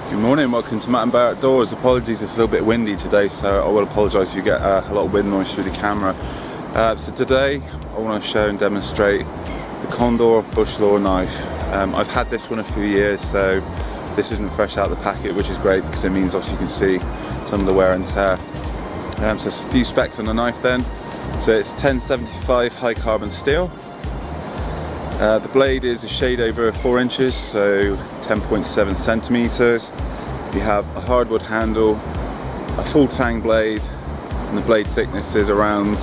Good morning, welcome to Matt and Bear Outdoors. Apologies, it's a little bit windy today, so I will apologise if you get a lot of wind noise through the camera. So today I want to show and demonstrate the Condor bushlore knife. I've had this one a few years, so this isn't fresh out of the packet, which is great because it means obviously you can see some of the wear and tear. So there's a few specs on the knife then. So it's 1075 high carbon steel. The blade is a shade over 4 inches, so 10.7 centimeters. You have a hardwood handle, a Full-Tang blade, and the blade thickness is around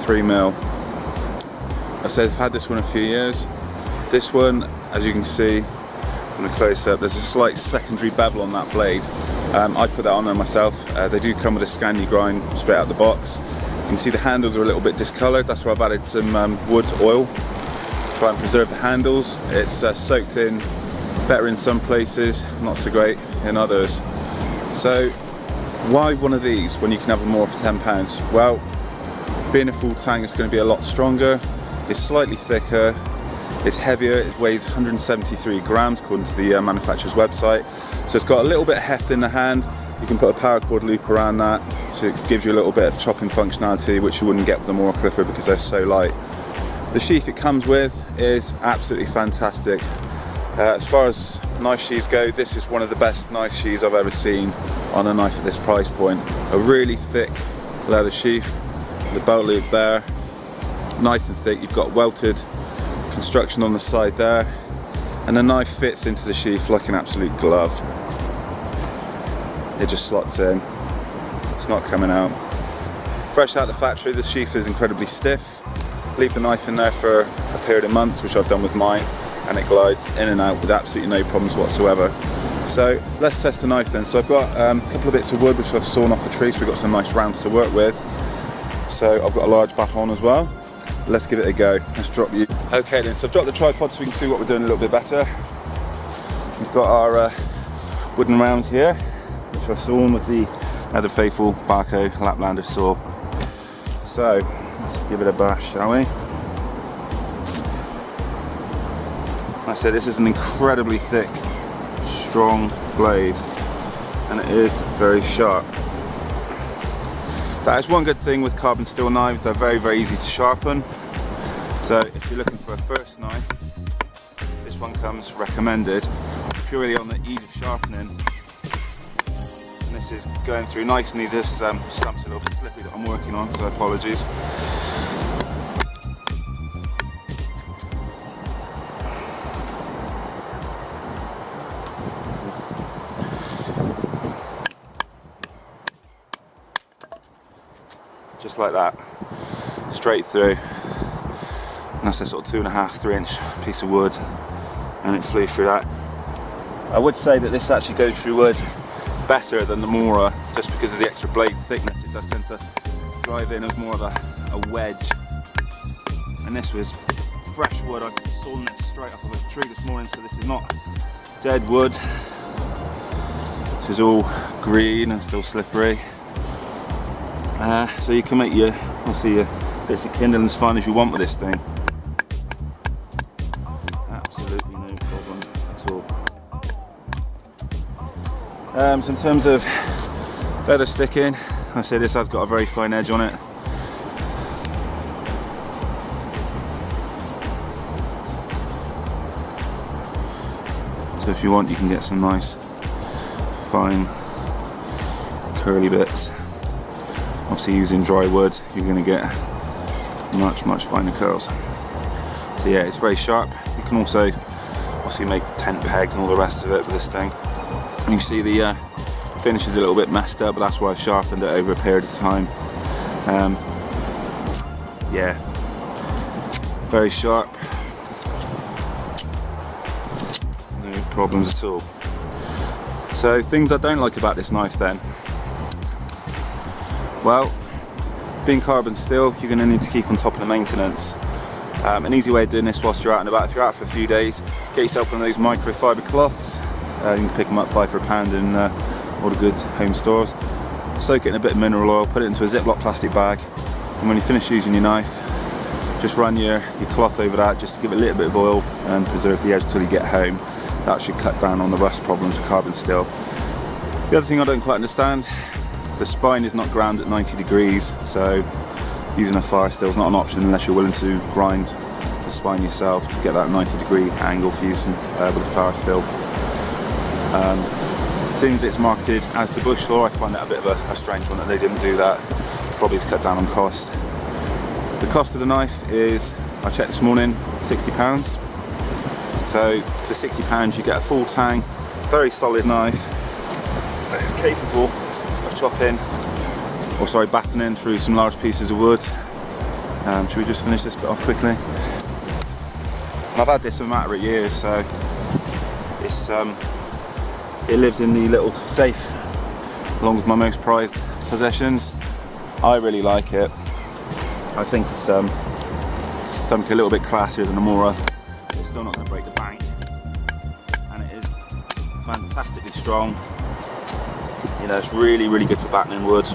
3 mil. I said I've had this one a few years. This one, as you can see in the close-up, there's a slight secondary bevel on that blade. I put that on there myself. They do come with a Scandi grind straight out the box. You can see the handles are a little bit discoloured. That's why I've added some wood oil. Try and preserve the handles. It's soaked in better in some places, not so great in others. So why one of these when you can have a Mora for £10? Well, being a Full-Tang, it's going to be a lot stronger, it's slightly thicker, it's heavier, it weighs 173 grams according to the manufacturer's website. So it's got a little bit of heft in the hand. You can put a paracord loop around that, so it gives you a little bit of chopping functionality which you wouldn't get with the Mora clipper because they're so light. The sheath it comes with is absolutely fantastic. As far as knife sheaths go, this is one of the best knife sheaths I've ever seen on a knife at this price point. A really thick leather sheath, the belt loop there, nice and thick. You've got welted construction on the side there, and the knife fits into the sheath like an absolute glove. It just slots in, it's not coming out. Fresh out of the factory, the sheath is incredibly stiff. Leave the knife in there for a period of months, which I've done with mine, and it glides in and out with absolutely no problems whatsoever. So let's test the knife then. So I've got a couple of bits of wood which I've sawn off the tree, so we've got some nice rounds to work with. So I've got a large baton as well. Let's give it a go. Let's drop you. Okay then, so I've dropped the tripod so we can see what we're doing a little bit better. We've got our wooden rounds here, which I've sawn with the Ever Faithful Barco Laplander saw. So let's give it a bash, shall we? I said this is an incredibly thick, strong blade, and it is very sharp. That is one good thing with carbon steel knives, they're very, very easy to sharpen. So if you're looking for a first knife, this one comes recommended, purely on the ease of sharpening. And this is going through nice and easy. This stump's a little bit slippery that I'm working on, so apologies. Just like that, straight through. And that's a sort of 2.5 to 3 inch piece of wood, and it flew through that. I would say that this actually goes through wood better than the Mora, just because of the extra blade thickness. It does tend to drive in as more of a wedge. And this was fresh wood. I've sawn this straight off of a tree this morning, so this is not dead wood. This is all green and still slippery. So you can make your, obviously, your bits of kindling as fine as you want with this thing. Absolutely no problem at all. So in terms of leather sticking, I say this has got a very fine edge on it. So if you want, you can get some nice, fine, curly bits. Obviously using dry wood, you're going to get much finer curls. So yeah, it's very sharp. You can also obviously make tent pegs and all the rest of it with this thing. And you see the finish is a little bit messed up, but that's why I've sharpened it over a period of time. Yeah, very sharp. No problems at all. So things I don't like about this knife then. Well, being carbon steel, you're going to need to keep on top of the maintenance. An easy way of doing this whilst you're out and about, if you're out for a few days, get yourself one of those microfiber cloths. You can pick them up £5 for a pound in all the good home stores. Soak it in a bit of mineral oil, put it into a Ziploc plastic bag, and when you finish using your knife, just run your cloth over that just to give it a little bit of oil and preserve the edge until you get home. that should cut down on the rust problems with carbon steel. The other thing I don't quite understand, the spine is not ground at 90 degrees, so using a fire steel is not an option unless you're willing to grind the spine yourself to get that 90-degree angle for using with a fire steel. Since it's marketed as the bushlore, I find that a bit of a strange one that they didn't do that, probably to cut down on cost. The cost of the knife is, I checked this morning, £60. So for £60 you get a Full-Tang, very solid knife that is capable of chopping, or sorry, battening through some large pieces of wood. Should we just finish this bit off quickly? And I've had this for a matter of years, so it's it lives in the little safe along with my most prized possessions. I really like it. I think it's something a little bit classier than the Mora. It's still not going to break the bank, and it is fantastically strong. You know, it's really, really good for battening wood.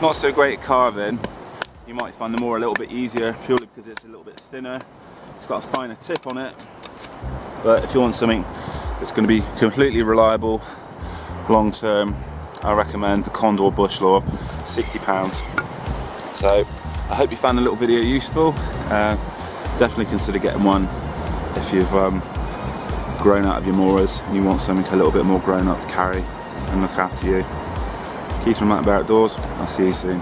Not so great at carving. You might find the Mora a little bit easier purely because it's a little bit thinner. It's got a finer tip on it. But if you want something that's going to be completely reliable long term, I recommend the Condor bushlore, £60. So I hope you found the little video useful. Definitely consider getting one if you've grown out of your Moras and you want something a little bit more grown up to carry and look after you. Keith from Outdoors. I'll see you soon.